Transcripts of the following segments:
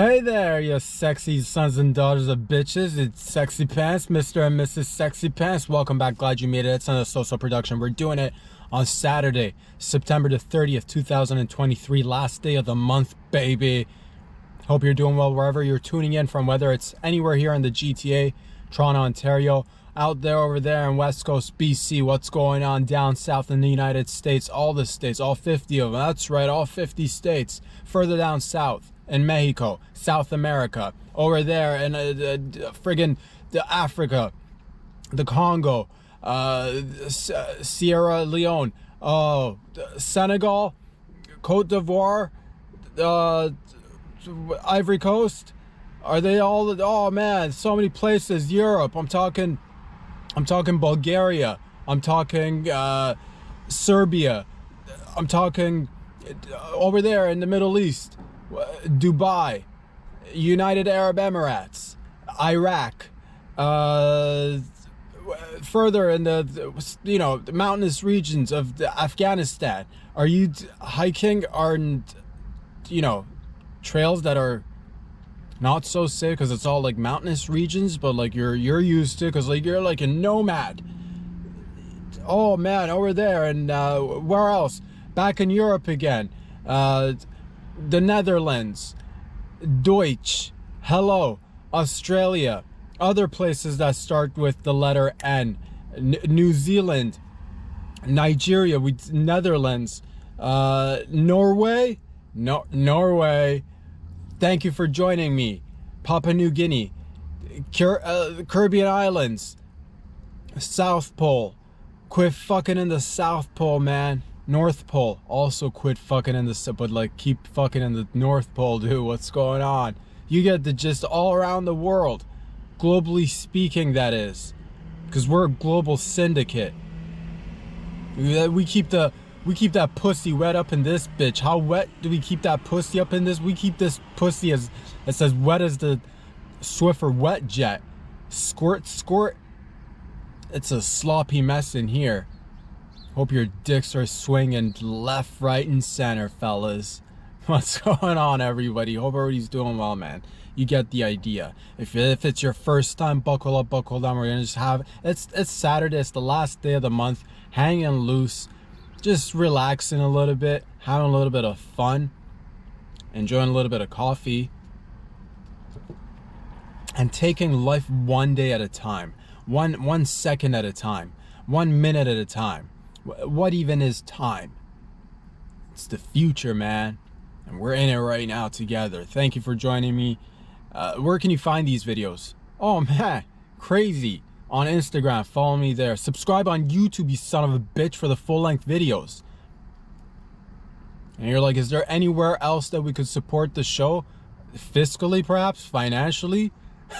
Hey there, you sexy sons and daughters of bitches. It's Sexy Pants, Mr. and Mrs. Sexy Pants. Welcome back. Glad you made it. It's another social production. We're doing it on Saturday, September the 30th, 2023. Last day of the month, baby. Hope you're doing well wherever you're tuning in from, whether it's anywhere here in the GTA, Toronto, Ontario, out there, over there in West Coast, BC. What's going on down south in the United States? All the states, all 50 of them. That's right, all 50 states. Further down south. In Mexico, South America, over there in friggin' Africa, the Congo, Sierra Leone, Senegal, Cote d'Ivoire, Ivory Coast. Are they all? Oh man, so many places. Europe. I'm talking Bulgaria. I'm talking Serbia. I'm talking over there in the Middle East. Dubai, United Arab Emirates, Iraq, further in the mountainous regions of Afghanistan. Are you hiking on trails that are not so safe because it's all like mountainous regions, but like you're used to, because like you're like a nomad? Oh man, over there. And where else? Back in Europe again. The Netherlands, Deutsch, hello, Australia, other places that start with the letter N, New Zealand, Nigeria, Netherlands, Norway, Norway, thank you for joining me, Papua New Guinea, Caribbean Islands, South Pole, quit fucking in the South Pole, man. North Pole, also quit fucking in the, but like keep fucking in the North Pole, dude. What's going on? You get the gist. All around the world, globally speaking, that is, because we're a global syndicate. We keep that pussy wet up in this bitch. How wet do we keep that pussy up in this? We keep this pussy as wet as the Swiffer wet jet. Squirt, squirt. It's a sloppy mess in here. Hope your dicks are swinging left, right, and center, fellas. What's going on, everybody? Hope everybody's doing well, man. You get the idea. If it's your first time, buckle up, buckle down. We're gonna just have it's Saturday. It's the last day of the month. Hanging loose, just relaxing a little bit, having a little bit of fun, enjoying a little bit of coffee, and taking life one day at a time, one second at a time, 1 minute at a time. What even is time? It's the future, man, and we're in it right now together. Thank you for joining me. Where can you find these videos? Oh man, crazy. On Instagram, follow me there. Subscribe on YouTube, you son of a bitch, for the full-length videos. And you're like, is there anywhere else that we could support the show? Fiscally, perhaps? Financially?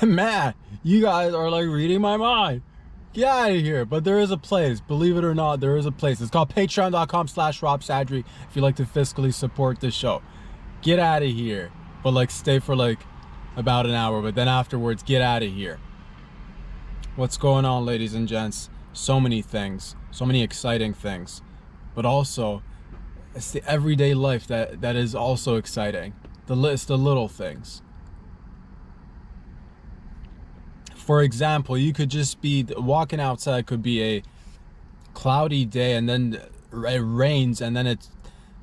Man, you guys are like reading my mind. Get out of here. But there is a place, believe it or not, there is a place. It's called patreon.com/RobSadri if you like to fiscally support this show. Get out of here. But like stay for like about an hour, but then afterwards get out of here. What's going on, ladies and gents? So many things, so many exciting things, but also it's the everyday life that is also exciting. The little things. For example, you could just be walking outside, could be a cloudy day, and then it rains, and then it's,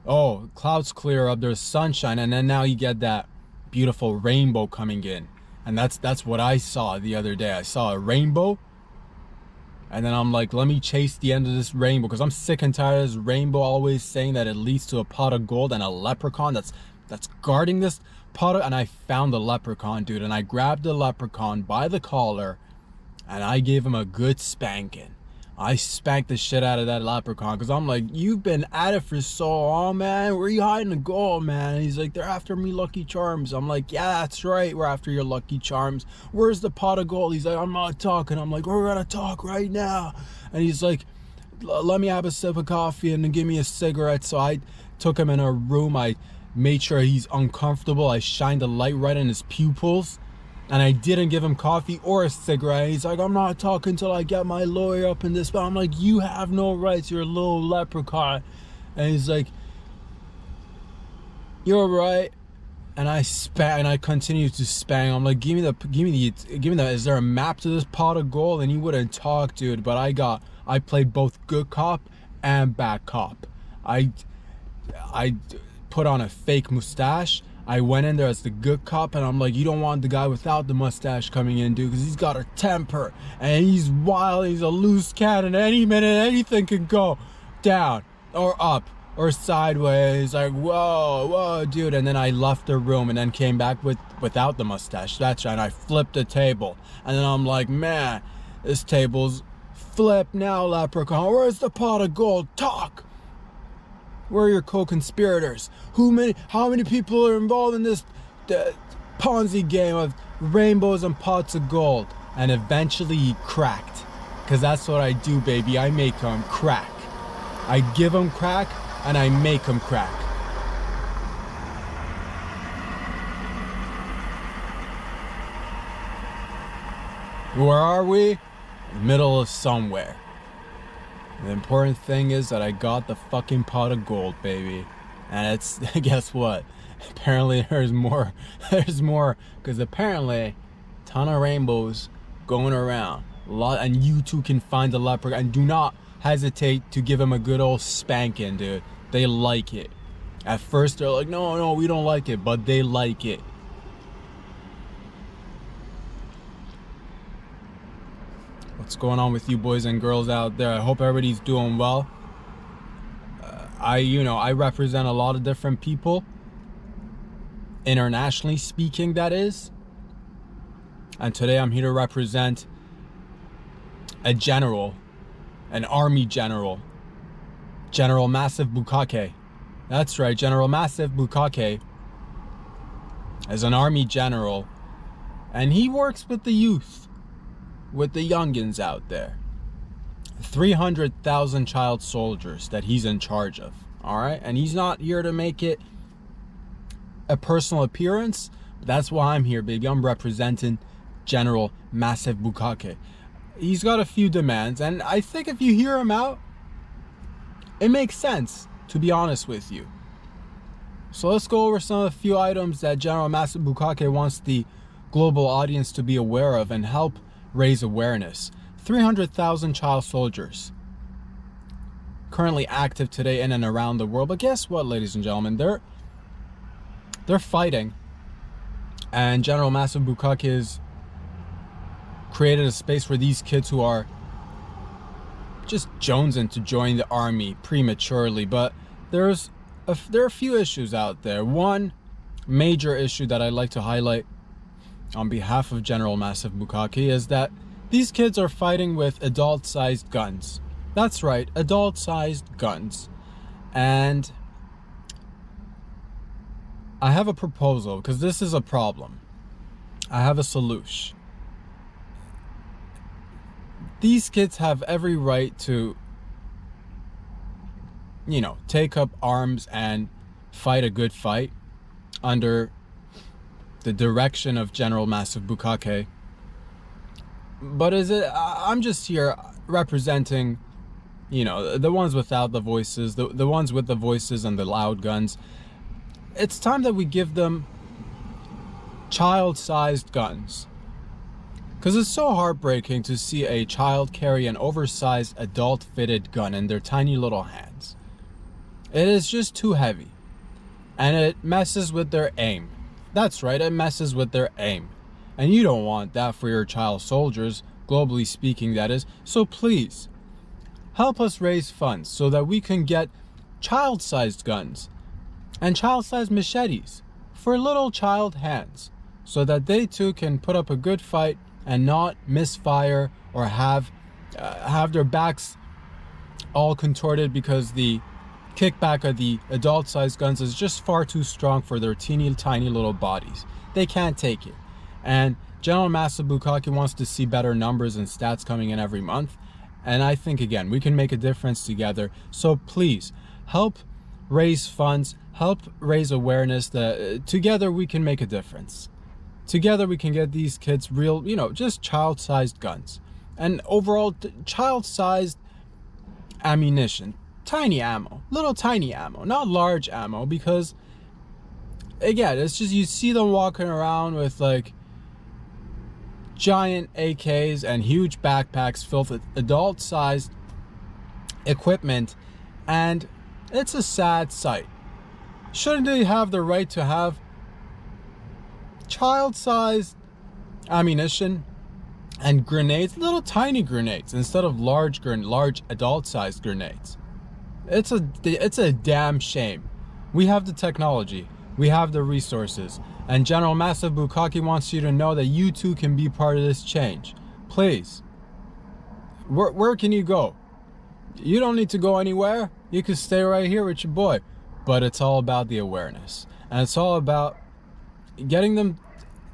oh, clouds clear up, there's sunshine, and then now you get that beautiful rainbow coming in. And that's what I saw the other day. I saw a rainbow, and then I'm like, let me chase the end of this rainbow, because I'm sick and tired of this rainbow always saying that it leads to a pot of gold and a leprechaun that's guarding this pot of, and I found the leprechaun, dude, and I grabbed the leprechaun by the collar and I gave him a good spanking. I spanked the shit out of that leprechaun, because I'm like, you've been at it for so long, man. Where are you hiding the gold, man? And he's like, they're after me Lucky Charms. I'm like, yeah, that's right, we're after your Lucky Charms. Where's the pot of gold? He's like, I'm not talking. I'm like, we're gonna talk right now. And he's like, let me have a sip of coffee and then give me a cigarette. So I took him in a room. I made sure he's uncomfortable. I shined the light right in his pupils, and I didn't give him coffee or a cigarette. He's like, I'm not talking till I get my lawyer up in this. But I'm like, you have no rights, you're a little leprechaun. And he's like, you're right. And I continue to spang. I'm like, give me the, is there a map to this pot of gold? And he wouldn't talk, dude. But I played both good cop and bad cop. I put on a fake mustache. I went in there as the good cop, and I'm like, you don't want the guy without the mustache coming in, dude, because he's got a temper, and he's wild, he's a loose cannon. Any minute, anything can go down, or up, or sideways. Like, whoa, dude. And then I left the room, and then came back without the mustache. That's right, and I flipped the table. And then I'm like, man, this table's flipped now, leprechaun. Where's the pot of gold? Talk! Where are your co-conspirators? How many people are involved in this Ponzi game of rainbows and pots of gold? And eventually he cracked. Because that's what I do, baby. I make them crack. I give them crack, and I make them crack. Where are we? In the middle of somewhere. The important thing is that I got the fucking pot of gold, baby. And it's, guess what? Apparently there's more, because apparently a ton of rainbows going around. A lot, and you too can find the leprechaun. And do not hesitate to give him a good old spanking, dude. They like it. At first they're like, no, we don't like it, but they like it. What's going on with you boys and girls out there? I hope everybody's doing well. I represent a lot of different people, internationally speaking, that is. And today I'm here to represent a general, an army general, General Massive Bukkake. That's right, General Massive Bukkake is an army general, and he works with the youth, with the youngins out there. 300,000 child soldiers that he's in charge of. All right, and he's not here to make it a personal appearance. That's why I'm here, baby. I'm representing General Massive Bukkake. He's got a few demands, and I think if you hear him out, it makes sense, to be honest with you. So let's go over some of the few items that General Massive Bukkake wants the global audience to be aware of and help raise awareness. 300,000 child soldiers currently active today in and around the world. But guess what, ladies and gentlemen? They're fighting, and General Massive Bukkake has created a space where these kids who are just jonesing to join the army prematurely. But there are a few issues out there. One major issue that I'd like to highlight on behalf of General Massive Bukkake is that these kids are fighting with adult-sized guns. That's right, adult-sized guns. And I have a proposal, because this is a problem. I have a solution. These kids have every right to, take up arms and fight a good fight under the direction of General Massive Bukkake. But I'm just here representing, the ones without the voices, the ones with the voices and the loud guns. It's time that we give them child-sized guns. Because it's so heartbreaking to see a child carry an oversized adult-fitted gun in their tiny little hands. It is just too heavy. And it messes with their aim. That's right, it messes with their aim. And you don't want that for your child soldiers, globally speaking, that is. So please, help us raise funds so that we can get child-sized guns and child-sized machetes for little child hands, so that they too can put up a good fight and not misfire or have their backs all contorted because the kickback of the adult-sized guns is just far too strong for their teeny tiny little bodies. They can't take it. And General Massive Bukkake wants to see better numbers and stats coming in every month. And I think, again, we can make a difference together. So please, help raise funds, help raise awareness that together we can make a difference. Together we can get these kids real, just child-sized guns. And overall, child-sized ammunition. Tiny ammo. Little tiny ammo. Not large ammo, because again, it's just you see them walking around with like giant AKs and huge backpacks filled with adult-sized equipment, and it's a sad sight. Shouldn't they have the right to have child-sized ammunition and grenades, little tiny grenades, instead of large adult-sized grenades? It's a damn shame. We have the technology, we have the resources, and General Massive Bukkake wants you to know that you too can be part of this change. Please, where can you go? You don't need to go anywhere. You can stay right here with your boy. But it's all about the awareness, and it's all about getting them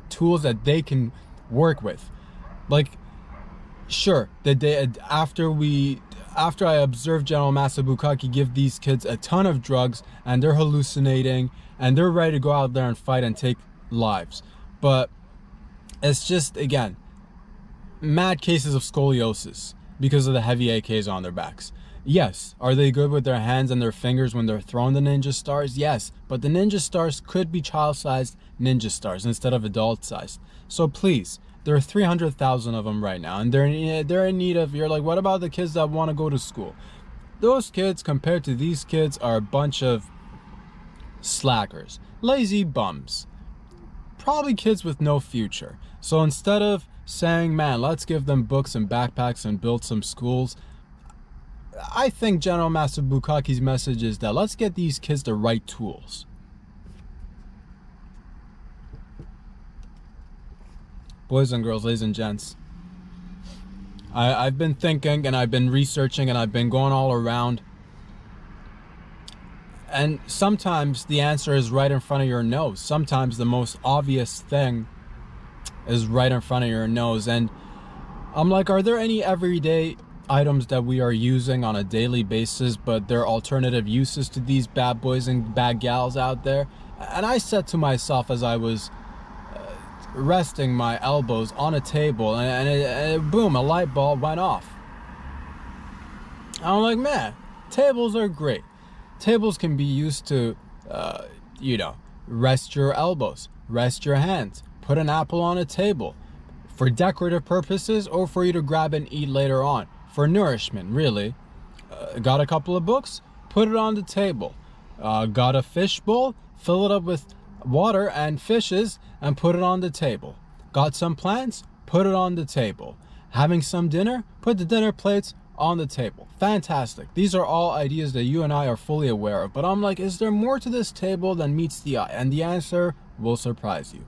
tools that they can work with. Like, sure, the day after I observed General Massive Bukkake give these kids a ton of drugs, and they're hallucinating, and they're ready to go out there and fight and take lives. But it's just, again, mad cases of scoliosis because of the heavy AKs on their backs. Yes, are they good with their hands and their fingers when they're throwing the ninja stars? Yes, but the ninja stars could be child-sized ninja stars instead of adult-sized. So please, there are 300,000 of them right now, and they're in need of, you're like, what about the kids that want to go to school? Those kids, compared to these kids, are a bunch of slackers, lazy bums, probably kids with no future. So instead of saying, man, let's give them books and backpacks and build some schools, I think General Massive Bukkake's message is that let's get these kids the right tools. Boys and girls, ladies and gents, I've been thinking, and I've been researching, and I've been going all around, and sometimes the answer is right in front of your nose. Sometimes the most obvious thing is right in front of your nose. And I'm like, are there any everyday items that we are using on a daily basis, but there are alternative uses to these bad boys and bad gals out there? And I said to myself as I was resting my elbows on a table, and boom, a light bulb went off. I'm like, man, tables are great. Tables can be used to, rest your elbows, rest your hands, put an apple on a table for decorative purposes, or for you to grab and eat later on. For nourishment, really. Got a couple of books, put it on the table. Got a fish bowl, fill it up with water and fishes, and put it on the table. Got some plants, put it on the table. Having some dinner, put the dinner plates on the table. Fantastic. These are all ideas that you and I are fully aware of. But I'm like, is there more to this table than meets the eye? And the answer will surprise you.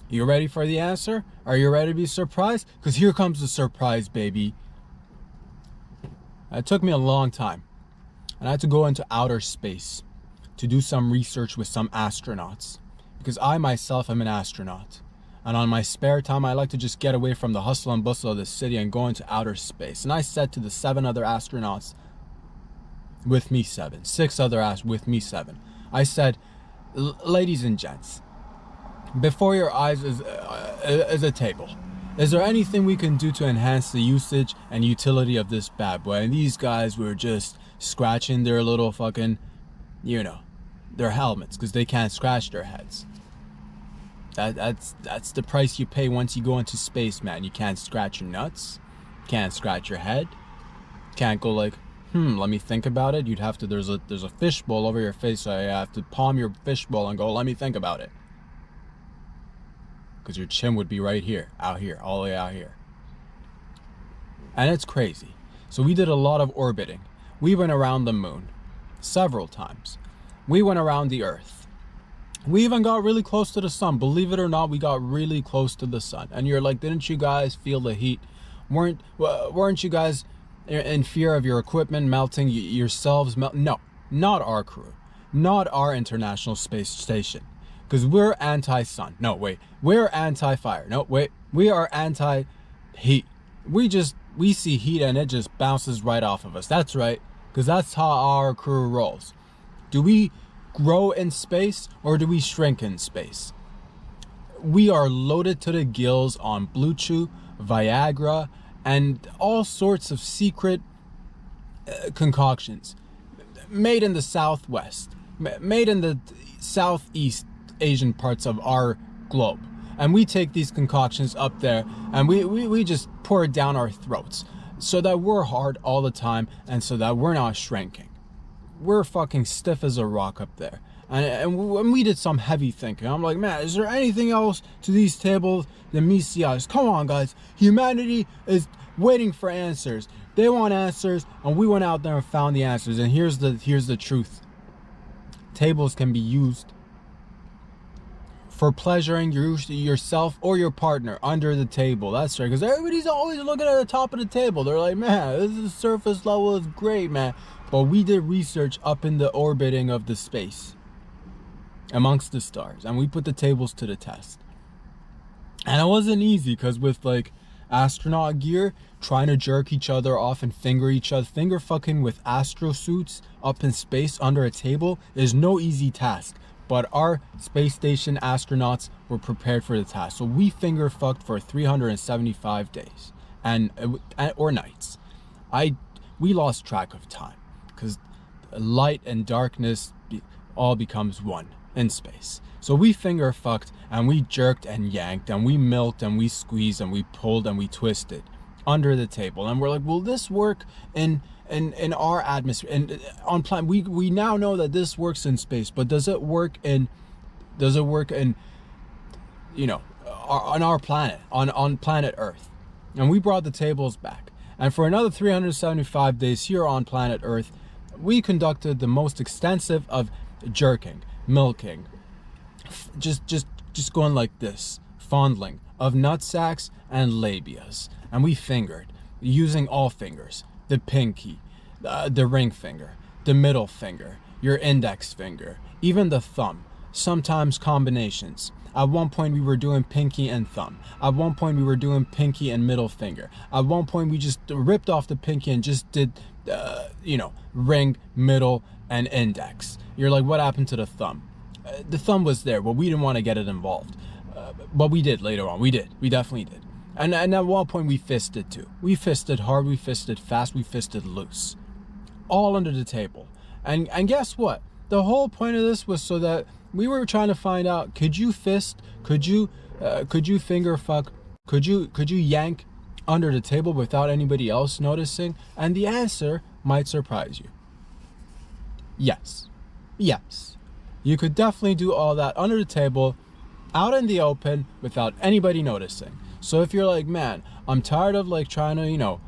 You ready for the answer? Are you ready to be surprised? Because here comes the surprise, baby. It took me a long time, and I had to go into outer space to do some research with some astronauts, because I myself am an astronaut. And on my spare time, I like to just get away from the hustle and bustle of the city and go into outer space. And I said to the 7 other astronauts, with me 7, 6 other with me 7, I said, ladies and gents, before your eyes is a table. Is there anything we can do to enhance the usage and utility of this bad boy? And these guys were just scratching their little fucking, their helmets, because they can't scratch their heads. That's the price you pay once you go into space, man. You can't scratch your nuts, can't scratch your head, can't go like, let me think about it. You'd have to, there's a fishbowl over your face, so you have to palm your fishbowl and go, let me think about it. Because your chin would be right here, out here, all the way out here. And it's crazy. So we did a lot of orbiting. We went around the moon several times. We went around the earth. We even got really close to the sun. Believe it or not, we got really close to the sun. And you're like, didn't you guys feel the heat? Weren't you guys in fear of your equipment melting, yourselves melt? No, not our crew, not our International Space Station. Because we're anti-sun. No, wait. We're anti-fire. No, wait. We are anti-heat. We see heat and it just bounces right off of us. That's right. Because that's how our crew rolls. Do we grow in space or do we shrink in space? We are loaded to the gills on Blue Chew, Viagra, and all sorts of secret concoctions. made in the Southwest, made in the Southeast Asian parts of our globe. And we take these concoctions up there and we just pour it down our throats so that we're hard all the time and so that we're not shrinking. We're fucking stiff as a rock up there. And we did some heavy thinking. I'm like, man, is there anything else to these tables than misias? Come on, guys. Humanity is waiting for answers. They want answers, and we went out there and found the answers. And here's the truth. Tables can be used for pleasuring yourself or your partner under the table. That's right, because everybody's always looking at the top of the table. They're like, man, this is surface level is great, man. But we did research up in the orbiting of the space amongst the stars, and we put the tables to the test. And it wasn't easy, because with like astronaut gear, trying to jerk each other off and finger each other, finger fucking with astro suits up in space under a table is no easy task. But our space station astronauts were prepared for the task. So we finger fucked for 375 days or nights. We lost track of time because light and darkness all becomes one in space. So we finger fucked and we jerked and yanked and we milked and we squeezed and we pulled and we twisted under the table. And we're like, will this work in our atmosphere and on planet? We now know that this works in space, but does it work in you know, on our planet, on planet Earth? And we brought the tables back, and for another 375 days here on planet Earth, we conducted the most extensive of jerking, milking, just going like this, fondling of nutsacks and labias. And we fingered using all fingers, the pinky, the ring finger, the middle finger, your index finger, even the thumb, sometimes combinations. At one point we were doing pinky and thumb. At one point we were doing pinky and middle finger. At one point we just ripped off the pinky and just did you know, ring, middle, and index. You're like, what happened to the thumb? The thumb was there, but we didn't want to get it involved. But we did later on. We definitely did. And at one point we fisted too. We fisted hard, we fisted fast, we fisted loose. All under the table. And guess what? The whole point of this was so that we were trying to find out, could you fist, could you finger fuck, could you yank under the table without anybody else noticing? And the answer might surprise you. Yes. You could definitely do all that under the table, out in the open, without anybody noticing. So if you're like, man, I'm tired of like trying to, you know,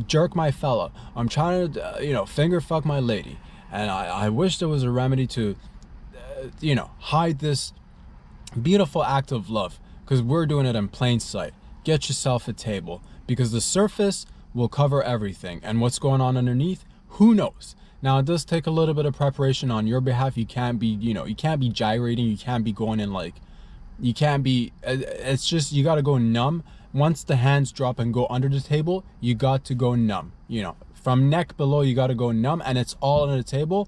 jerk my fella, I'm trying to, you know, finger fuck my lady, and I wish there was a remedy to, you know, hide this beautiful act of love, because we're doing it in plain sight. Get yourself a table, because the surface will cover everything, and what's going on underneath, who knows? Now, it does take a little bit of preparation on your behalf. You can't be, you know, you can't be gyrating, you can't be going in like, you can't be, it's just, you got to go numb. Once the hands drop and go under the table, you got to go numb. You know, from neck below, you got to go numb, and it's all under the table.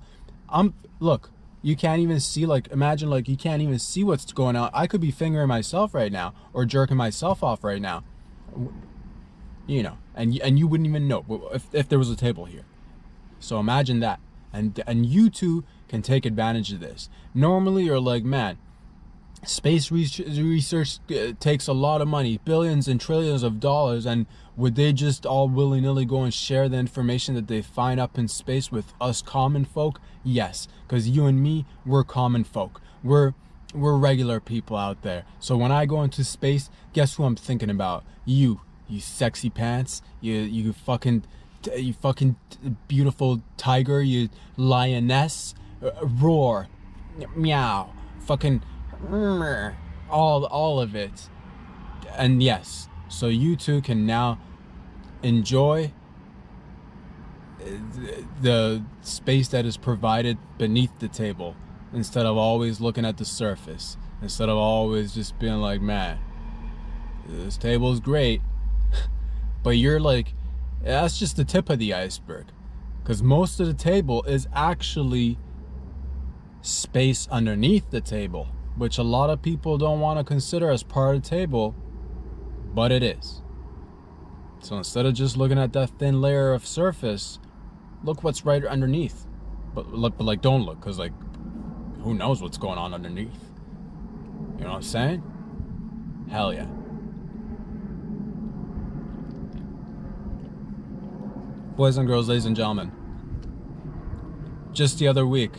Look, you can't even see, like, imagine, like, you can't even see what's going on. I could be fingering myself right now or jerking myself off right now, you know, and you wouldn't even know if there was a table here. So imagine that, and you too can take advantage of this. Normally, you're like, man, space research takes a lot of money, billions and trillions of dollars, and would they just all willy-nilly go and share the information that they find up in space with us common folk? Yes, because you and me, we're common folk. We're regular people out there. So when I go into space, guess who I'm thinking about? You sexy pants, you fucking beautiful tiger, you lioness, roar, meow, fucking all of it. And yes, so you too can now enjoy the space that is provided beneath the table, instead of always looking at the surface, instead of always just being like, man, this table is great, but you're like, that's just the tip of the iceberg, because most of the table is actually space underneath the table, which a lot of people don't want to consider as part of the table, but it is. So instead of just looking at that thin layer of surface, look what's right underneath. but like, don't look, because, like, who knows what's going on underneath. You know what I'm saying? Hell yeah. Boys and girls, ladies and gentlemen, just the other week,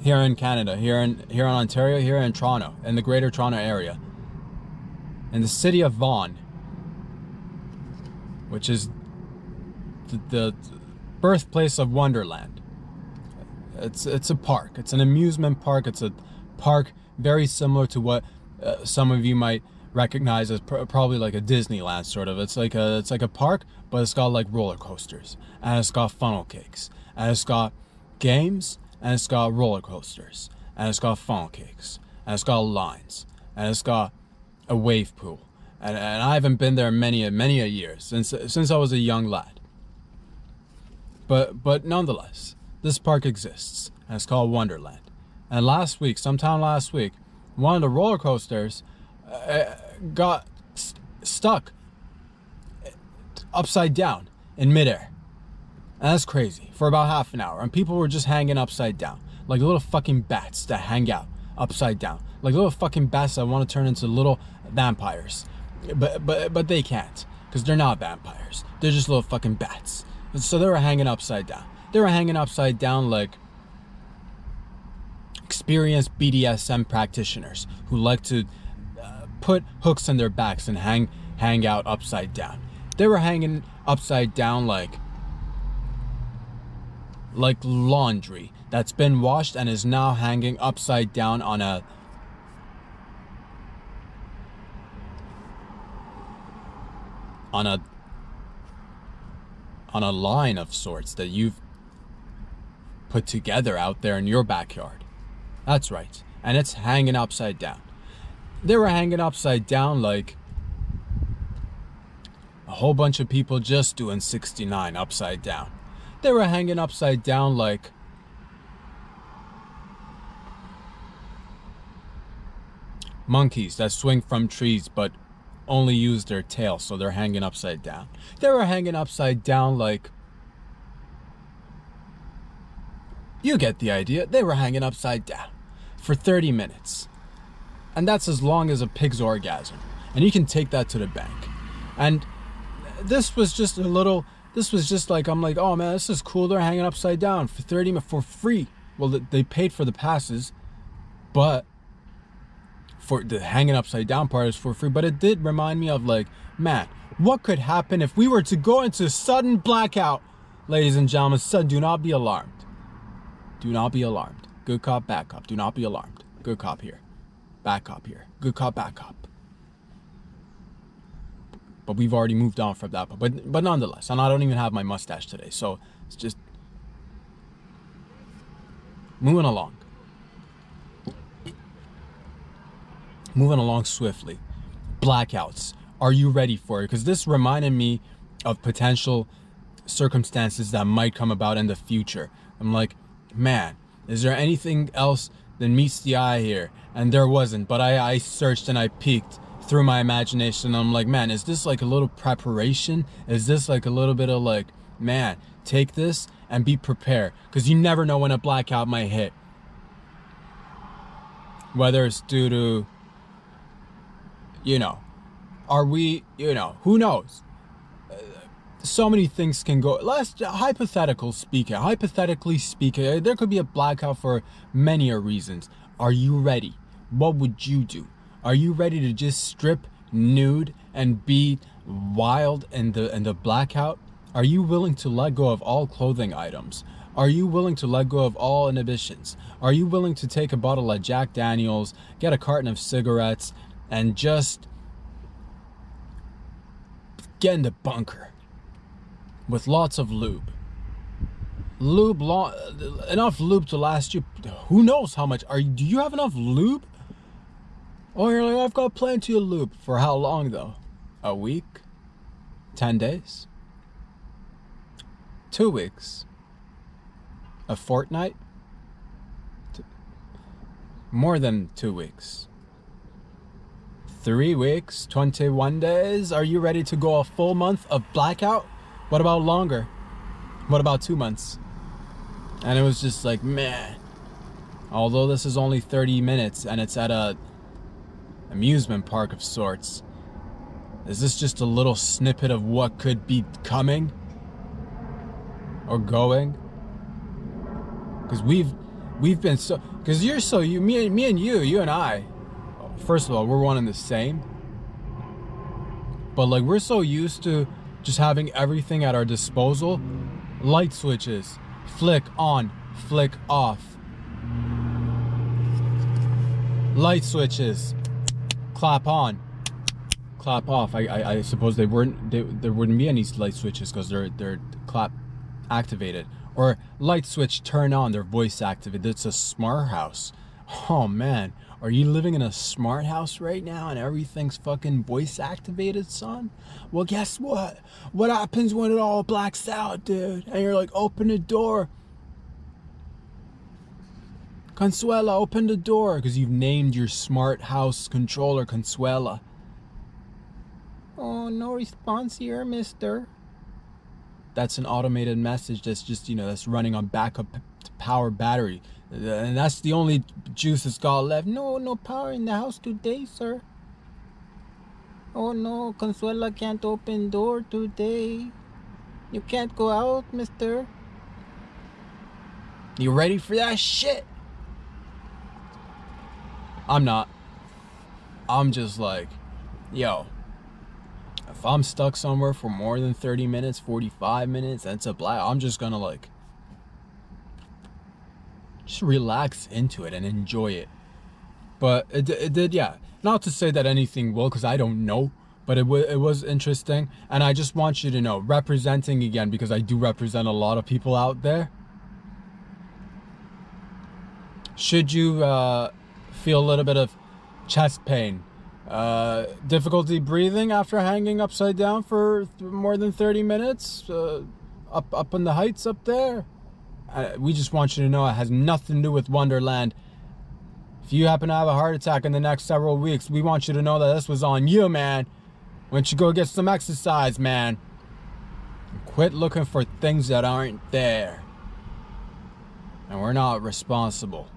here in Canada, here in Ontario, here in Toronto, in the Greater Toronto Area, in the city of Vaughan, which is the birthplace of Wonderland. It's a park. It's an amusement park. It's a park very similar to what some of you might recognize as probably like a Disneyland sort of. It's like a park, but it's got like roller coasters, and it's got funnel cakes, and it's got games, and it's got roller coasters, and it's got funnel cakes, and it's got lines, and it's got a wave pool. And I haven't been there many a years since I was a young lad. But nonetheless, this park exists, and it's called Wonderland. And sometime last week, one of the roller coasters got stuck upside down in midair. And that's crazy, for about half an hour. And people were just hanging upside down, like little fucking bats that hang out upside down, like little fucking bats that want to turn into little vampires. But they can't, because they're not vampires. They're just little fucking bats. So they were hanging upside down. They were hanging upside down like experienced BDSM practitioners who like to put hooks in their backs and hang out upside down. They were hanging upside down like laundry that's been washed and is now hanging upside down on a line of sorts that you've put together out there in your backyard. That's right. And it's hanging upside down. They were hanging upside down like a whole bunch of people just doing 69 upside down. They were hanging upside down like monkeys that swing from trees but only use their tail, so they're hanging upside down. They were hanging upside down like, you get the idea. They were hanging upside down for 30 minutes. And that's as long as a pig's orgasm. And you can take that to the bank. And this was just like, I'm like, oh man, this is cool. They're hanging upside down for 30 minutes for free. Well, they paid for the passes, but for the hanging upside down part is for free. But it did remind me of like, man, what could happen if we were to go into sudden blackout? Ladies and gentlemen, do not be alarmed. Do not be alarmed. Good cop, bad cop. Do not be alarmed. Good cop here. Bad cop here. Good cop, bad cop. But we've already moved on from that. But nonetheless, and I don't even have my mustache today, so it's just moving along. Moving along swiftly. Blackouts. Are you ready for it? Because this reminded me of potential circumstances that might come about in the future. I'm like, man, is there anything else than meets the eye here? And there wasn't, but I searched and I peeked through my imagination. I'm like, man, is this like a little preparation? Is this like a little bit of like, man, take this and be prepared, because you never know when a blackout might hit. Whether it's due to, who knows? So many things can go. Hypothetically speaking, there could be a blackout for many reasons. Are you ready? What would you do? Are you ready to just strip nude and be wild in the blackout? Are you willing to let go of all clothing items? Are you willing to let go of all inhibitions? Are you willing to take a bottle of Jack Daniels, get a carton of cigarettes, and just get in the bunker with lots of lube? Enough lube to last you who knows how much. Do you have enough lube? Oh, you're like, I've got plenty of lube. For how long though? A week? 10 days? 2 weeks? A fortnight? More than 2 weeks? 3 weeks? 21 days? Are you ready to go a full month of blackout? What about longer? What about 2 months? And it was just like, man, although this is only 30 minutes and it's at a amusement park of sorts, is this just a little snippet of what could be coming or going? Because we've been so, because you're so, me and you and I, first of all, we're one and the same, but like we're so used to just having everything at our disposal. Light switches, flick on, flick off. Light switches, clap on, clap off. I suppose there wouldn't be any light switches because they're clap activated. Or light switch turn on, they're voice activated. It's a smart house. Oh man, are you living in a smart house right now and everything's fucking voice activated, son? Well, guess what? What happens when it all blacks out, dude? And you're like, open the door. Consuela, open the door, because you've named your smart house controller Consuela. Oh, no response here, mister. That's an automated message that's just, that's running on backup power battery. And that's the only juice that's got left. No power in the house today, sir. Oh no, Consuela can't open door today. You can't go out, mister. You ready for that shit? I'm not. I'm just like, yo, if I'm stuck somewhere for more than 30 minutes, 45 minutes, that's a black. I'm just gonna like just relax into it and enjoy it. But it did, yeah. Not to say that anything will, because I don't know, but it was interesting. And I just want you to know, representing again, because I do represent a lot of people out there. Should you feel a little bit of chest pain, difficulty breathing after hanging upside down for more than 30 minutes, up in the heights up there, we just want you to know it has nothing to do with Wonderland. If you happen to have a heart attack in the next several weeks, we want you to know that this was on you, man. Why don't you go get some exercise, man? And quit looking for things that aren't there. And we're not responsible.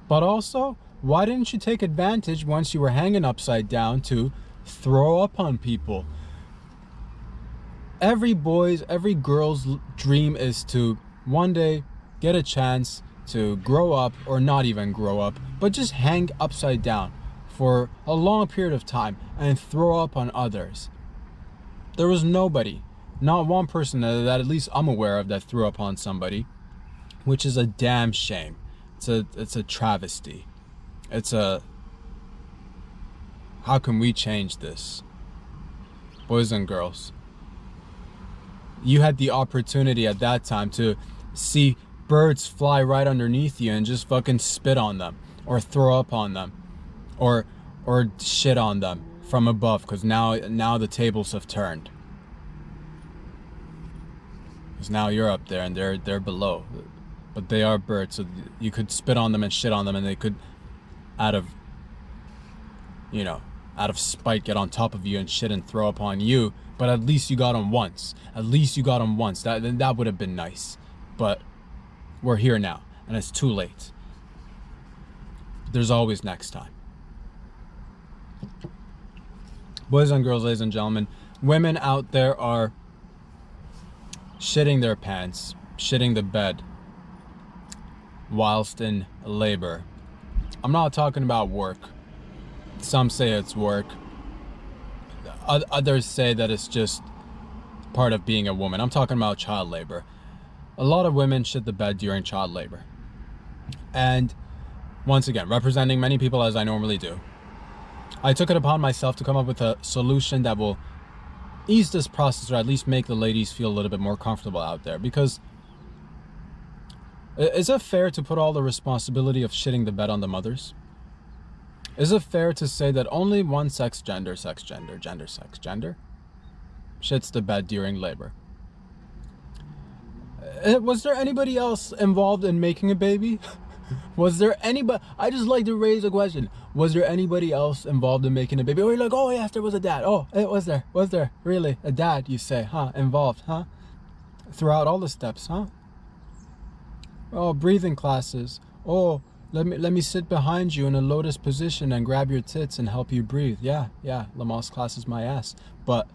But also, why didn't you take advantage once you were hanging upside down to throw up on people? Every girl's dream is to one day get a chance to grow up, or not even grow up, but just hang upside down for a long period of time and throw up on others. There was nobody, not one person that at least I'm aware of that threw up on somebody, which is a damn shame. It's a travesty. How can we change this? Boys and girls, you had the opportunity at that time to see birds fly right underneath you and just fucking spit on them, or throw up on them, or shit on them from above, because now the tables have turned. Because now you're up there and they're below. But they are birds, so you could spit on them and shit on them, and they could, out of spite, get on top of you and shit and throw up on you. But at least you got them once. That would have been nice. But we're here now, and it's too late. There's always next time. Boys and girls, ladies and gentlemen, women out there are shitting their pants, shitting the bed, whilst in labor. I'm not talking about work. Some say it's work. Others say that it's just part of being a woman. I'm talking about child labor. A lot of women shit the bed during child labor. And once again, representing many people as I normally do, I took it upon myself to come up with a solution that will ease this process, or at least make the ladies feel a little bit more comfortable out there. Because is it fair to put all the responsibility of shitting the bed on the mothers? Is it fair to say that only one gender shits the bed during labor? Was there anybody else involved in making a baby? Was there anybody? I just like to raise a question. Was there anybody else involved in making a baby? Or you're like, oh yes, there was a dad. Oh, it was there. Was there really a dad? You say, huh? Involved, huh? throughout all the steps, huh? Oh, breathing classes. Oh, let me sit behind you in a lotus position and grab your tits and help you breathe. Yeah, Lamaze classes my ass. But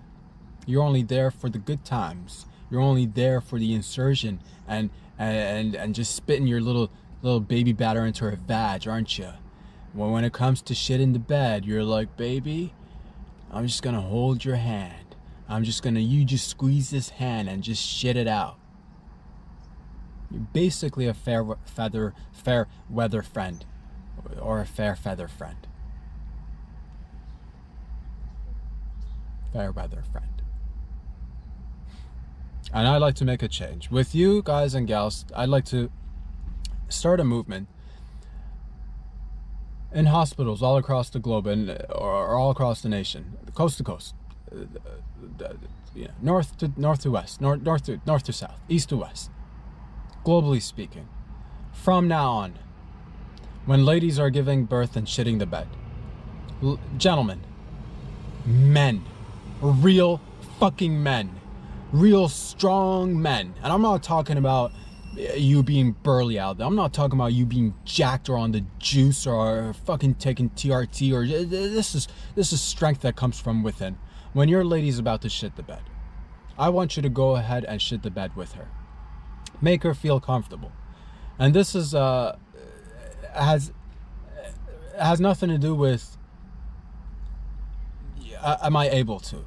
you're only there for the good times. You're only there for the insertion and just spitting your little baby batter into her vag, aren't you? Well, when it comes to shit in the bed, you're like, baby, I'm just gonna hold your hand. You just squeeze this hand and just shit it out. You're basically a fair weather friend, or a fair feather friend. Fair weather friend. And I'd like to make a change. With you guys and gals, I'd like to start a movement in hospitals all across the globe or all across the nation, coast to coast, north to west, north to south, east to west. Globally speaking, from now on, when ladies are giving birth and shitting the bed, gentlemen, men, real fucking men, real strong men, and I'm not talking about you being burly out there. I'm not talking about you being jacked or on the juice or fucking taking TRT or this is strength that comes from within. When your lady's about to shit the bed, I want you to go ahead and shit the bed with her. Make her feel comfortable. And this is has nothing to do with am I able to?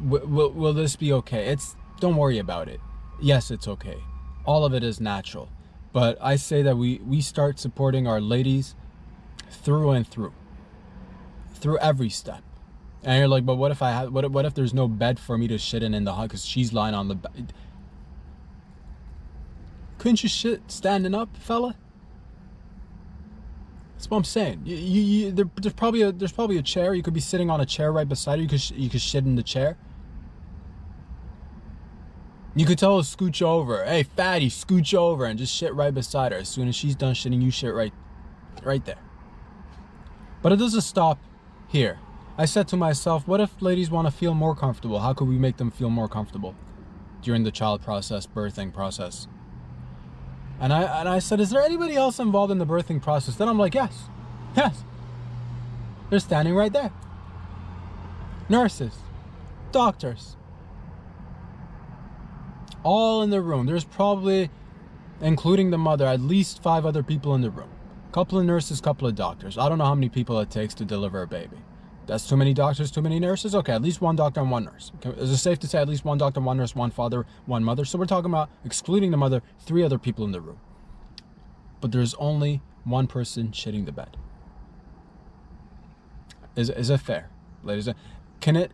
Will this be okay? Don't worry about it. Yes, it's okay. All of it is natural. But I say that we start supporting our ladies through and through every step. And you're like, but what if there's no bed for me to shit in the hut because she's lying on the bed? Couldn't you shit standing up, fella? That's what I'm saying. There's probably a chair. You could be sitting on a chair right beside you. You could shit in the chair. You could tell her to scooch over. Hey, fatty, scooch over and just shit right beside her. As soon as she's done shitting, you shit right there. But it doesn't stop here. I said to myself, what if ladies want to feel more comfortable? How could we make them feel more comfortable during the child process, birthing process? And I said, is there anybody else involved in the birthing process? Then I'm like, yes. They're standing right there. Nurses, doctors, all in the room. There's probably, including the mother, at least 5 other people in the room. Couple of nurses, couple of doctors. I don't know how many people it takes to deliver a baby. That's too many doctors, too many nurses? Okay, at least 1 doctor and 1 nurse. Okay, is it safe to say at least 1 doctor, 1 nurse, 1 father, 1 mother? So we're talking about, excluding the mother, 3 other people in the room. But there's only 1 person shitting the bed. Is it fair, ladies? Can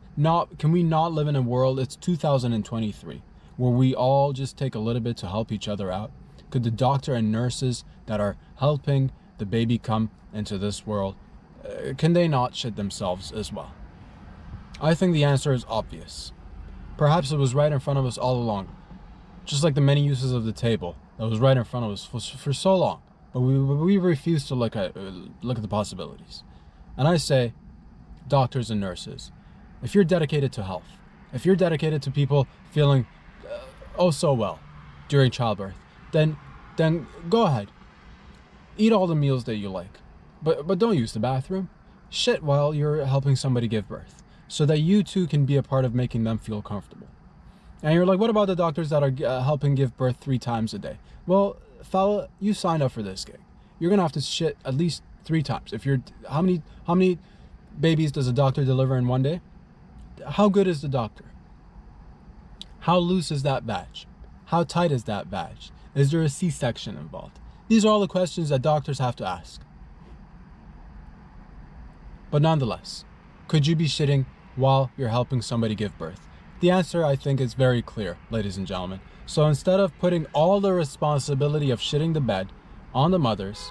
we not live in a world, it's 2023, where we all just take a little bit to help each other out? Could the doctor and nurses that are helping the baby come into this world, can they not shit themselves as well? I think the answer is obvious. Perhaps it was right in front of us all along. Just like the many uses of the table that was right in front of us for so long. But we refuse to look at the possibilities. And I say, doctors and nurses, if you're dedicated to health, if you're dedicated to people feeling oh so well during childbirth, then go ahead. Eat all the meals that you like. But don't use the bathroom. Shit while you're helping somebody give birth, so that you too can be a part of making them feel comfortable. And you're like, what about the doctors that are helping give birth 3 times a day? Well, fella, you signed up for this gig. You're gonna have to shit at least 3 times. If you're how many babies does a doctor deliver in one day? How good is the doctor? How loose is that badge? How tight is that badge? Is there a C-section involved? These are all the questions that doctors have to ask. But nonetheless, could you be shitting while you're helping somebody give birth? The answer, I think, is very clear, ladies and gentlemen. So instead of putting all the responsibility of shitting the bed on the mothers,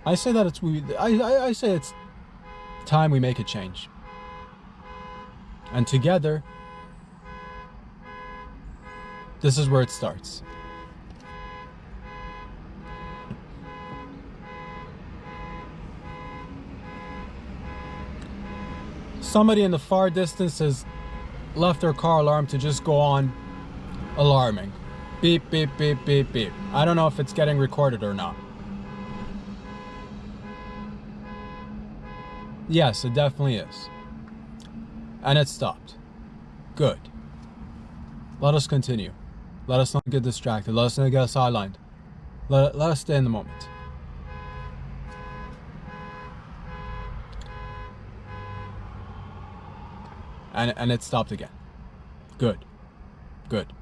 I say that I say it's time we make a change. And together, this is where it starts. Somebody in the far distance has left their car alarm to just go on alarming. Beep, beep, beep, beep, beep. I don't know if it's getting recorded or not. Yes, it definitely is. And it stopped. Good. Let us continue. Let us not get distracted. Let us not get sidelined. Let us stay in the moment. And it stopped again. Good. Good.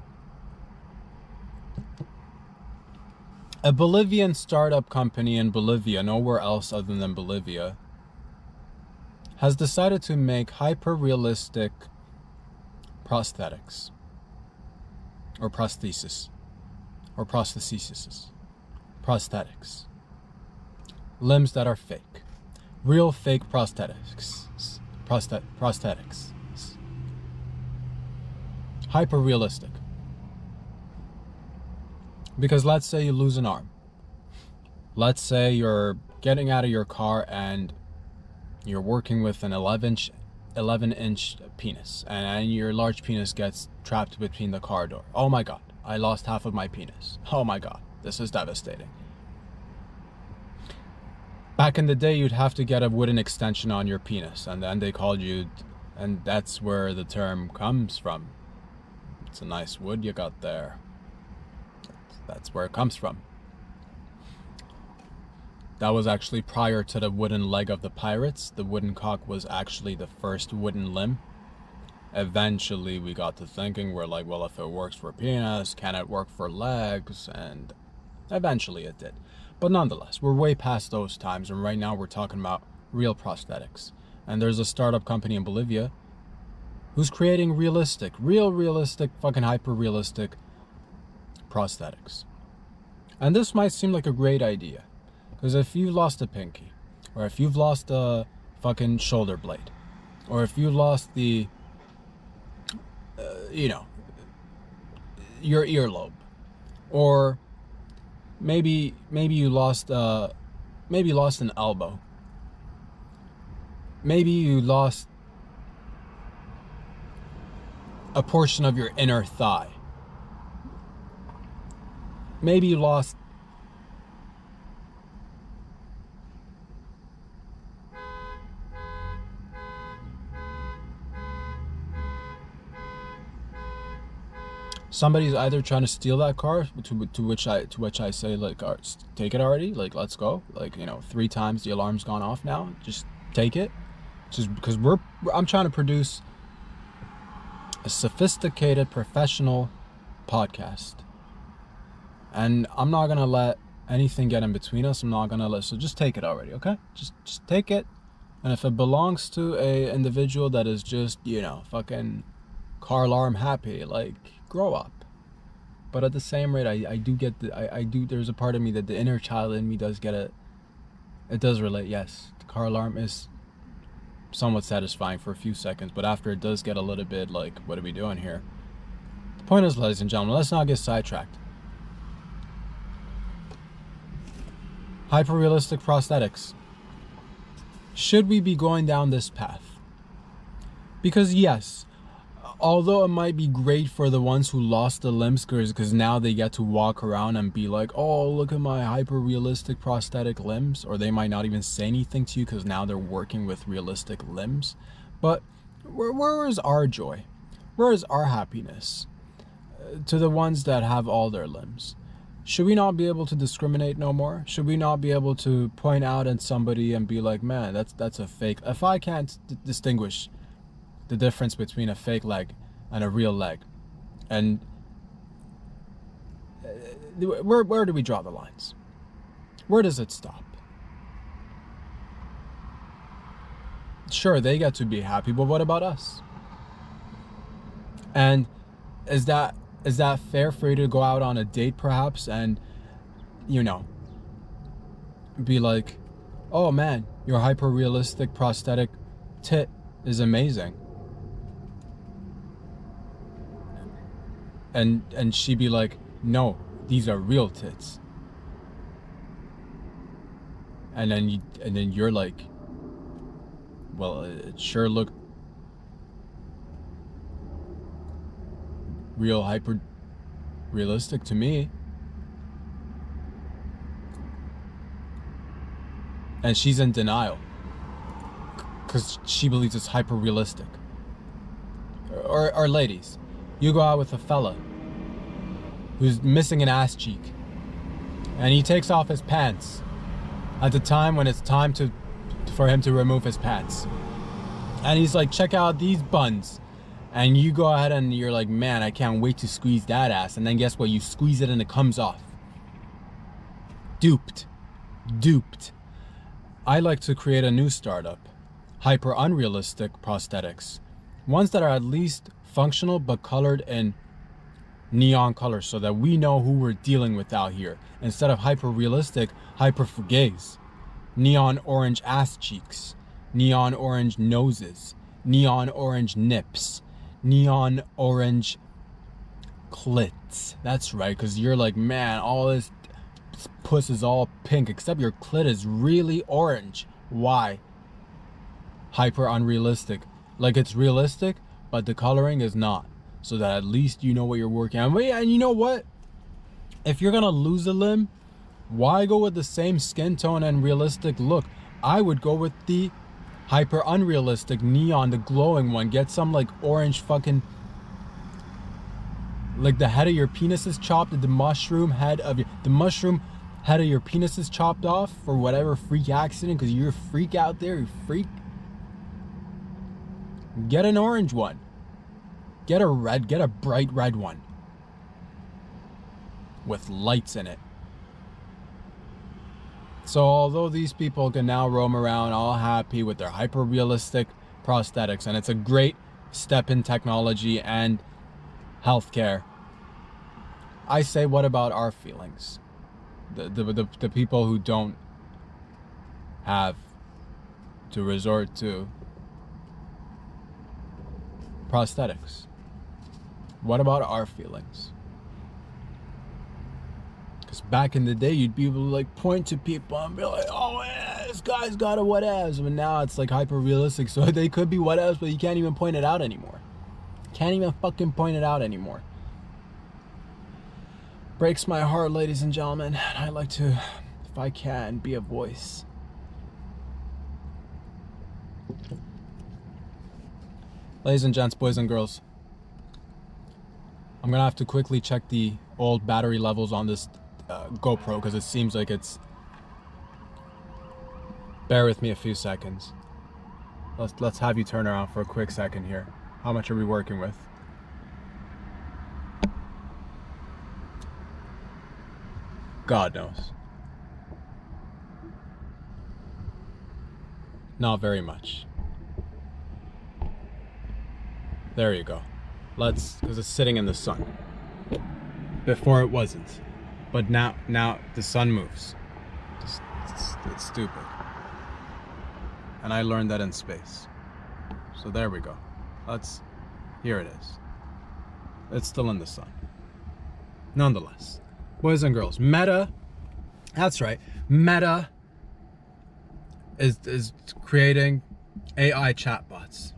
A Bolivian startup company in Bolivia, nowhere else other than Bolivia, has decided to make hyper-realistic prosthetics. Or prosthesis. Or prostheses. Prosthetics. Limbs that are fake. Real fake prosthetics. Prosthetics. Hyper-realistic. Because let's say you lose an arm. Let's say you're getting out of your car and you're working with an 11-inch penis, and your large penis gets trapped between the car door. Oh my god, I lost half of my penis. Oh my god, this is devastating. Back in the day, you'd have to get a wooden extension on your penis, and then they called you, and that's where the term comes from. It's a nice wood you got there. That's where it comes from. That was actually prior to the wooden leg of the pirates. The wooden cock was actually the first wooden limb. Eventually we got to thinking, we're like, well, if it works for penis, can it work for legs? And eventually it did. But nonetheless, we're way past those times, and right now we're talking about real prosthetics. And there's a startup company in Bolivia who's creating realistic, fucking hyper-realistic prosthetics. And this might seem like a great idea, because if you've lost a pinky, or if you've lost a fucking shoulder blade, or if you lost the, your earlobe, or maybe you lost an elbow, maybe you lost a portion of your inner thigh, maybe you lost somebody's either trying to steal that car, to which I say, like, take it already, like, let's go, like, 3 times the alarm's gone off now, just take it, just because I'm trying to produce a sophisticated professional podcast, and I'm not gonna let anything get in between us. I'm not gonna let, so just take it already, okay? Just take it. And if it belongs to a individual that is just, fucking car alarm happy, like, grow up. But at the same rate, I do get there's a part of me that the inner child in me does get it does relate. Yes, the car alarm is somewhat satisfying for a few seconds, but after it does get a little bit like, what are we doing here? The point is, ladies and gentlemen, let's not get sidetracked. Hyper-realistic prosthetics. Should we be going down this path? Because yes, although it might be great for the ones who lost the limbs, because now they get to walk around and be like, oh, look at my hyper-realistic prosthetic limbs, or they might not even say anything to you because now they're working with realistic limbs. But where is our joy? Where is our happiness to the ones that have all their limbs? Should we not be able to discriminate no more? Should we not be able to point out at somebody and be like, man, that's a fake? If I can't distinguish the difference between a fake leg and a real leg, and where do we draw the lines? Where does it stop? Sure, they get to be happy, but what about us? And is that fair for you to go out on a date perhaps and be like, oh man, your hyper-realistic prosthetic tit is amazing, and she be like, no, these are real tits, and then you're like, well, it sure looked real hyper realistic to me. And she's in denial because she believes it's hyper realistic. Or ladies, you go out with a fella who's missing an ass cheek, and he takes off his pants at the time when it's time for him to remove his pants, and he's like, check out these buns, and you go ahead and you're like, man, I can't wait to squeeze that ass, and then guess what, you squeeze it and it comes off. Duped. I like to create a new startup, hyper unrealistic prosthetics, ones that are at least functional but colored in neon colors so that we know who we're dealing with out here, instead of hyper realistic, hyper fugaze. Neon orange ass cheeks, neon orange noses, neon orange nips, neon orange clits. That's right, because you're like, man, all this puss is all pink except your clit is really orange. Why? Hyper unrealistic. Like, it's realistic, but the coloring is not, so that at least you know what you're working on. And you know what? If you're gonna lose a limb, why go with the same skin tone and realistic look? I would go with the hyper unrealistic neon, the glowing one. Get some like orange fucking, like the head of your penis is chopped, the mushroom head of your penis is chopped off for whatever freak accident, because you're a freak out there, you freak. Get an orange one. Get a bright red one with lights in it. So although these people can now roam around all happy with their hyper realistic prosthetics, and it's a great step in technology and healthcare, I say, what about our feelings? The people who don't have to resort to prosthetics. What about our feelings? Because back in the day, you'd be able to like point to people and be like, oh yeah, this guy's got a whatevs. But now it's like hyper realistic, so they could be whatevs, but you can't even point it out anymore. Can't even fucking point it out anymore. Breaks my heart, ladies and gentlemen. I like to, if I can, be a voice. Ladies and gents, boys and girls, I'm gonna have to quickly check the old battery levels on this GoPro, because it seems like it's, bear with me a few seconds. Let's have you turn around for a quick second here. How much are we working with? God knows. Not very much. There you go. Because it's sitting in the sun. Before it wasn't. But now the sun moves. It's stupid. And I learned that in space. So there we go. Here it is. It's still in the sun. Nonetheless, boys and girls, Meta, that's right, Meta is creating AI chatbots.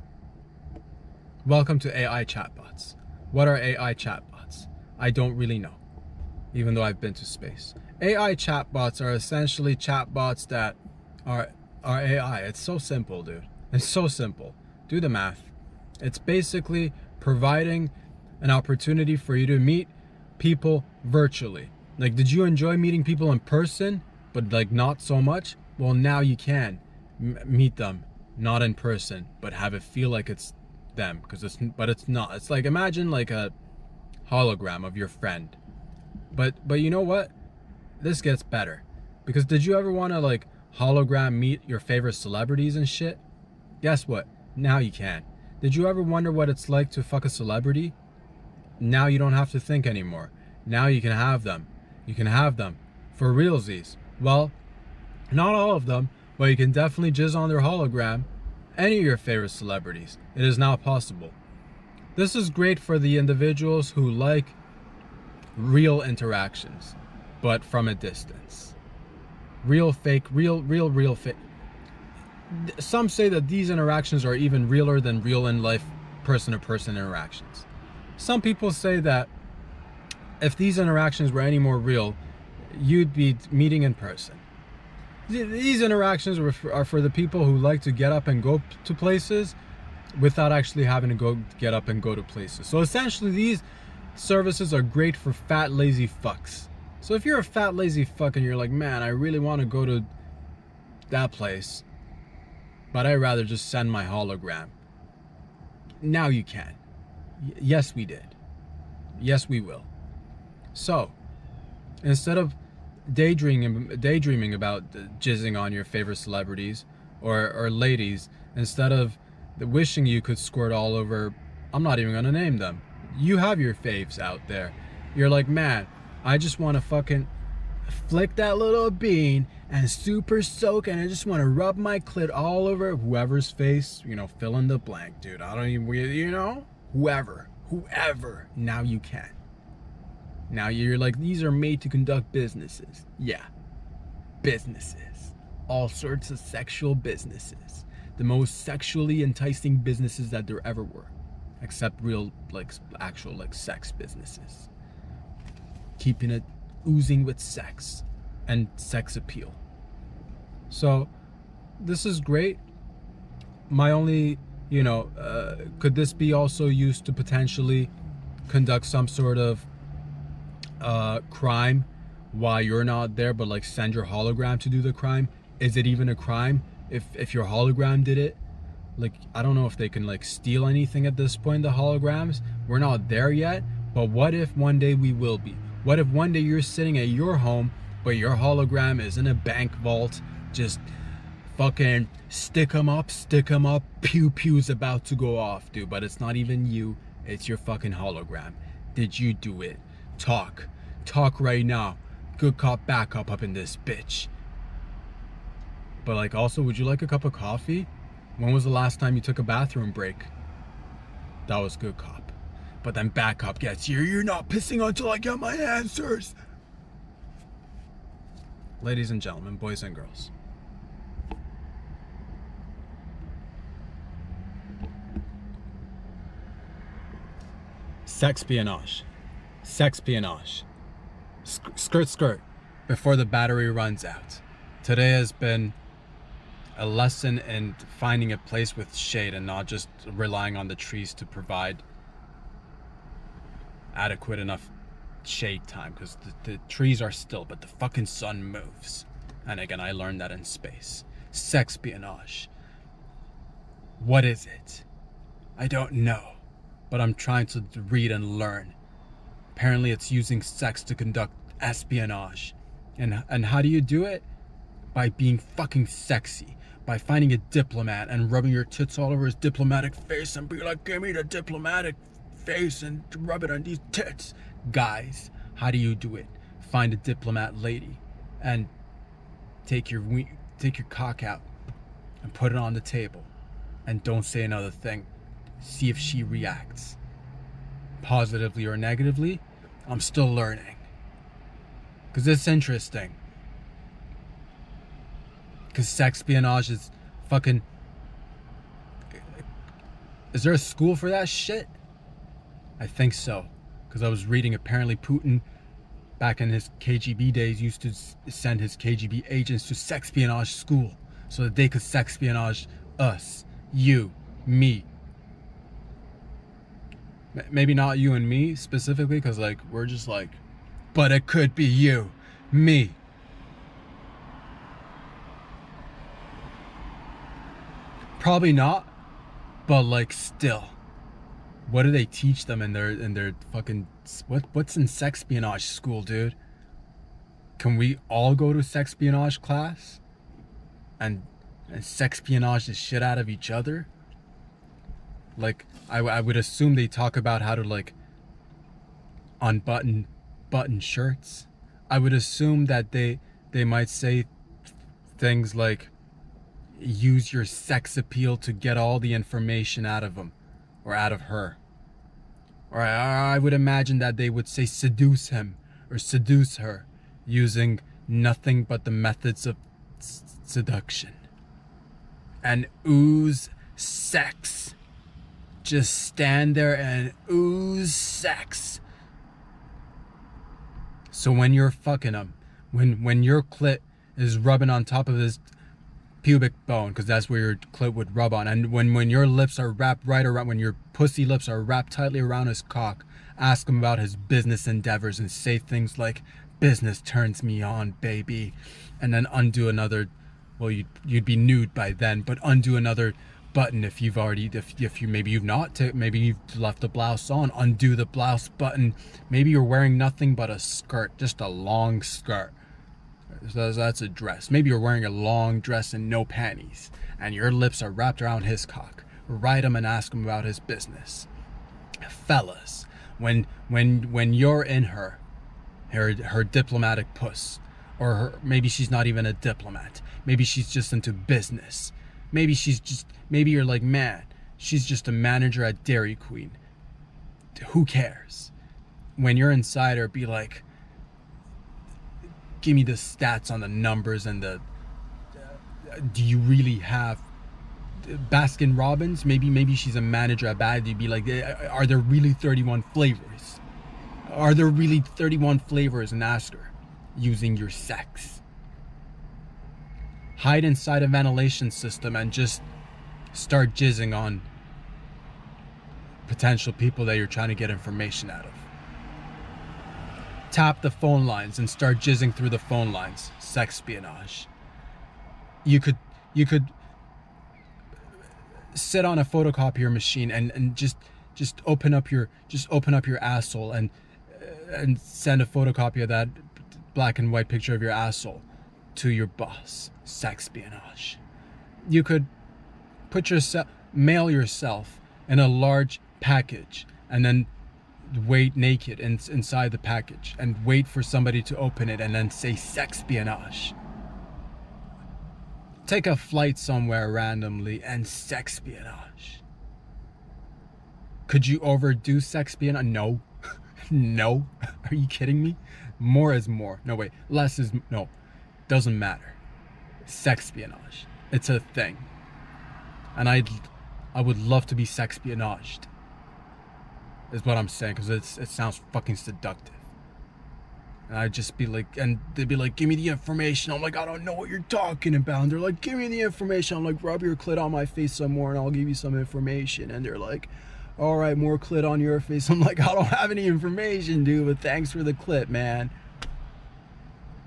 Welcome to AI chatbots. What are AI chatbots? I don't really know, even though I've been to space. AI chatbots are essentially chatbots that are AI. It's so simple, dude. It's so simple. Do the math. It's basically providing an opportunity for you to meet people virtually. Like, did you enjoy meeting people in person, but like not so much? Well, now you can meet them, not in person, but have it feel like it's them, but it's not. It's like, imagine like a hologram of your friend. But you know what? This gets better. Because did you ever want to like hologram meet your favorite celebrities and shit? Guess what? Now you can. Did you ever wonder what it's like to fuck a celebrity? Now you don't have to think anymore. Now you can have them. You can have them for realsies. Well, not all of them, but you can definitely jizz on their hologram any of your favorite celebrities. It is now possible. This is great for the individuals who like real interactions, but from a distance. Real fake. Some say that these interactions are even realer than real in life person-to-person interactions. Some people say that if these interactions were any more real, you'd be meeting in person. These interactions are for the people who like to get up and go to places without actually having to get up and go to places. So essentially, these services are great for fat, lazy fucks. So if you're a fat, lazy fuck and you're like, man, I really want to go to that place, but I'd rather just send my hologram. Now you can. Yes, we did. Yes, we will. So, instead of daydreaming about jizzing on your favorite celebrities or ladies, instead of wishing you could squirt all over, I'm not even gonna name them. You have your faves out there. You're like, man, I just want to fucking flick that little bean and super soak, and I just want to rub my clit all over whoever's face, you know, fill in the blank, dude. I don't even, you know, whoever. Now you can. Now you're like, these are made to conduct businesses. Yeah, businesses. All sorts of sexual businesses. The most sexually enticing businesses that there ever were. Except real, like, actual, like, sex businesses. Keeping it oozing with sex and sex appeal. So, this is great. My only, you know, could this be also used to potentially conduct some sort of crime while you're not there, but like send your hologram to do the crime? Is it even a crime if your hologram did it? Like, I don't know if they can like steal anything at this point, the holograms. We're not there yet, but what if one day we will be? What if one day you're sitting at your home, but your hologram is in a bank vault, just fucking stick 'em up, pew pew's about to go off, dude, but it's not even you, it's your fucking hologram. Did you do it? Talk right now. Good cop, bad cop up in this bitch. But like, also, would you like a cup of coffee? When was the last time you took a bathroom break? That was good cop. But then bad cop gets you. You're not pissing until I get my answers. Ladies and gentlemen, boys and girls. Sexpionage. Skirt. Before the battery runs out. Today has been a lesson in finding a place with shade and not just relying on the trees to provide adequate enough shade time, because the trees are still, but the fucking sun moves. And again, I learned that in space. Sexpionage. What is it? I don't know, but I'm trying to read and learn. Apparently it's using sex to conduct espionage. And how do you do it? By being fucking sexy. By finding a diplomat and rubbing your tits all over his diplomatic face and be like, give me the diplomatic face and rub it on these tits. Guys, how do you do it? Find a diplomat lady and take your cock out and put it on the table and don't say another thing. See if she reacts positively or negatively. I'm still learning, because it's interesting. Because sexpionage is fucking... Is there a school for that shit? I think so. Because I was reading, apparently Putin, back in his KGB days, used to send his KGB agents to sexpionage school so that they could sexpionage us, you, me. Maybe not you and me specifically, because like we're just like, but it could be you, me. Probably not, but like still, what do they teach them in their fucking what's in sexpionage school, dude? Can we all go to sexpionage class and sexpionage the shit out of each other? Like, I would assume they talk about how to like button shirts. I would assume that they might say things like, use your sex appeal to get all the information out of him or out of her. Or I would imagine that they would say seduce him or seduce her using nothing but the methods of seduction. And ooze sex. Just stand there and ooze sex. So when you're fucking him, when your clit is rubbing on top of his pubic bone, because that's where your clit would rub on, and when your lips are wrapped right around, when your pussy lips are wrapped tightly around his cock, ask him about his business endeavors and say things like, business turns me on, baby, and then undo another, well, you'd be nude by then, but undo another button if you've already, if you, maybe you've not, maybe you've left the blouse on, undo the blouse button. Maybe you're wearing nothing but a skirt, just a long skirt. That's a dress. Maybe you're wearing a long dress and no panties, and your lips are wrapped around his cock. Write him and ask him about his business. Fellas, when you're in her diplomatic puss, or maybe she's not even a diplomat. Maybe she's just into business. Maybe you're like, man, she's just a manager at Dairy Queen. Who cares? When you're inside her, be like, give me the stats on the numbers and the, do you really have Baskin Robbins? Maybe she's a manager at Bad. You'd be like, are there really 31 flavors? Are there really 31 flavors? And ask her using your sex. Hide inside a ventilation system and just start jizzing on potential people that you're trying to get information out of. Tap the phone lines and start jizzing through the phone lines. Sex espionage. You could sit on a photocopier machine and just open up your asshole and send a photocopy of that black and white picture of your asshole to your boss. Sex espionage. You could mail yourself in a large package and then wait naked inside the package and wait for somebody to open it and then say sex espionage. Take a flight somewhere randomly and sex espionage. Could you overdo sex espionage? No. No. Are you kidding me? More is more. No, wait. Less is no. Doesn't matter. Sex espionage. It's a thing. And I would love to be sex espionaged. Is what I'm saying, because it sounds fucking seductive. And I'd just be like, and they'd be like, give me the information. I'm like, I don't know what you're talking about. And they're like, give me the information. I'm like, rub your clit on my face some more and I'll give you some information. And they're like, all right, more clit on your face. I'm like, I don't have any information, dude, but thanks for the clit, man.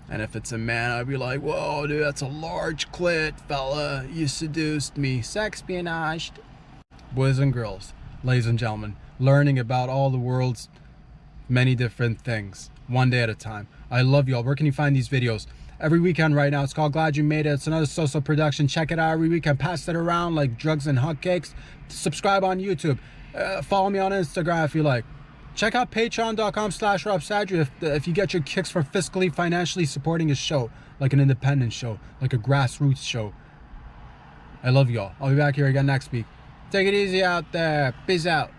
And if it's a man, I'd be like, whoa, dude, that's a large clit, fella. You seduced me. Sex espionage. Boys and girls, ladies and gentlemen, learning about all the world's many different things, one day at a time. I love y'all. Where can you find these videos? Every weekend right now. It's called Glad You Made It. It's another social production. Check it out every weekend. Pass it around like drugs and hotcakes. Subscribe on YouTube. Follow me on Instagram if you like. Check out patreon.com/RobSadri if you get your kicks from fiscally, financially supporting a show, like an independent show, like a grassroots show. I love y'all. I'll be back here again next week. Take it easy out there. Peace out.